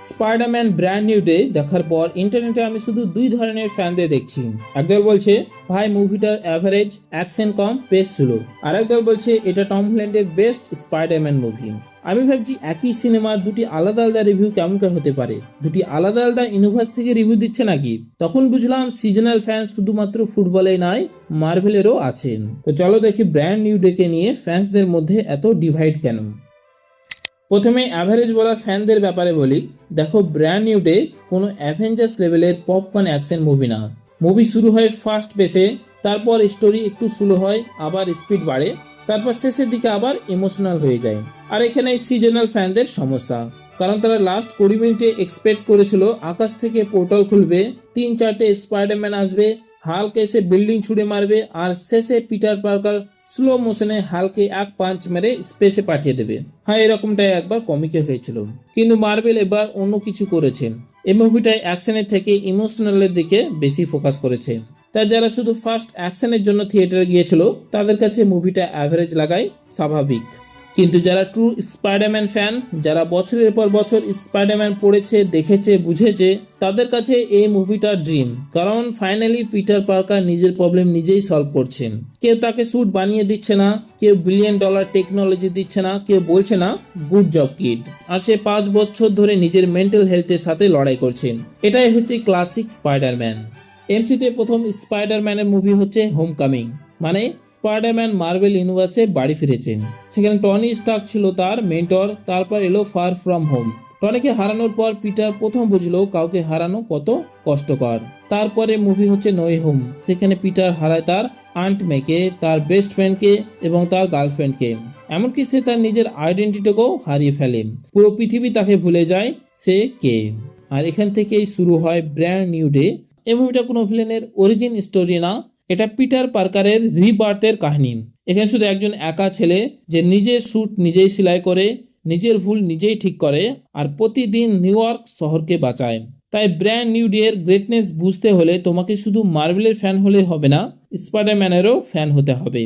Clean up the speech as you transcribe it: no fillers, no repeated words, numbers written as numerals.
Spiderman brand new day দেখার পর ইন্টারনেটে আমি শুধু দুই ধরনের ফ্যানদের দেখছি। একদল বলছে ভাই মুভিটার অ্যাভারেজ, অ্যাকশন কম, পেস স্লো। আর একদল বলছে এটা টম হল্যান্ডের বেস্ট স্পাইডারম্যান মুভি। আমি ভাবছি একই সিনেমার দুটি আলাদা আলাদা রিভিউ কেমন করে হতে পারে, দুটি আলাদা আলাদা ইউনিভার্স থেকে রিভিউ দিচ্ছে নাকি। তখন বুঝলাম সিজনাল ফ্যান শুধুমাত্র ফুটবলে নয়, মার্ভেলেরও আছেন। তো চলো দেখি ব্র্যান্ড নিউ ডে কে নিয়ে ফ্যান্সদের মধ্যে এত ডিভাইড কেন। প্রথমে অ্যাভারেজ বলা ফ্যানদের ব্যাপারে বলি। দেখো, ব্র্যান্ড নিউ ডে কোনো অ্যাভেঞ্জার্স লেভেলের পপকর্ন অ্যাকশন মুভি না। মুভি শুরু হয় ফার্স্ট পেসে, তারপর স্টোরি একটু স্লো হয়, আবার স্পিড বাড়ে, তারপর শেষের দিকে আবার ইমোশনাল হয়ে যায়। আর এখানে সিজনাল ফ্যানদের সমস্যা, কারণ তারা লাস্ট 20 মিনিটে এক্সপেক্ট করেছিল আকাশ থেকে পোর্টাল খুলবে, 3-4টে স্পাইডারম্যান আসবে, হাল্ক এসে বিল্ডিং ছুড়ে মারবে, আর শেষে পিটার পার্কার স্লো মোশনে হালকে এক পাঞ্চ মেরে স্পেসে পাঠিয়ে দেবে। হ্যাঁ, এরকমটাই একবার কমিকে হয়েছিল, কিন্তু মার্বেল এবার অন্য কিছু করেছে। এই মুভিটায় অ্যাকশনের থেকে ইমোশনালের দিকে বেশি ফোকাস করেছে। তাই যারা শুধু ফার্স্ট অ্যাকশনের জন্য থিয়েটারে গিয়েছিল তাদের কাছে মুভিটা অ্যাভারেজ লাগাই স্বাভাবিক। কিন্তু যারা ট্রু স্পাইডারম্যান ফ্যান, যারা বছরের পর বছর স্পাইডারম্যান পড়েছে, দেখেছে, বুঝেছে, তাদের কাছে এই মুভিটা ড্রিম। কারণ ফাইনালি পিটার পার্কার নিজের প্রবলেম নিজেই সলভ করছেন। কেউ তাকে স্যুট বানিয়ে দিচ্ছে না, কেউ $1 বিলিয়ন টেকনোলজি দিচ্ছে না, কেউ বলছে না গুড জব কিড। আর সে 5 বছর ধরে নিজের মেন্টাল হেলথের সাথে লড়াই করছেন। এটাই হচ্ছে ক্লাসিক স্পাইডারম্যান। এমসিতে প্রথম স্পাইডারম্যানের মুভি হচ্ছে হোমকামিং, মানে স্পাইডারম্যান মার্বেল ইউনিভার্সে বাড়ি ফিরেছেন। সেখানে টনি স্টার্ক ছিল তার মেন্টর। তারপর এলো ফার ফ্রম হোম। টনিকে হারানোর পর পিটার প্রথম বুঝলো কাউকে হারানো কত কষ্টকর। তারপরে মুভি হচ্ছে নো ওয়ে হোম। সেখানে পিটার হারায় তার আন্ট মেকে, তার বেস্ট ফ্রেন্ডকে এবং তার গার্লফ্রেন্ডকে। এমনকি সে তার নিজের আইডেন্টিটিকেও হারিয়ে ফেলে। পুরো পৃথিবী তাকে ভুলে যায় সে কে। আর এখান থেকেই শুরু হয় ব্র্যান্ড নিউ ডে। এই মুভিটা কোনো ভিলেনের অরিজিন স্টোরি না, এটা পিটার পার্কারের রিবার্থের কাহিনী। এখানে শুধু একজন একা ছেলে যে নিজের স্যুট নিজেই সেলাই করে, নিজের ভুল নিজেই ঠিক করে, আর প্রতিদিন নিউ ইয়র্ক শহরকে বাঁচায়। তাই ব্র্যান্ড নিউ ডে এর গ্রেটনেস বুঝতে হলে তোমাকে শুধু মার্ভেলের ফ্যান হলে হবে না, স্পাইডারম্যানেরও ফ্যান হতে হবে।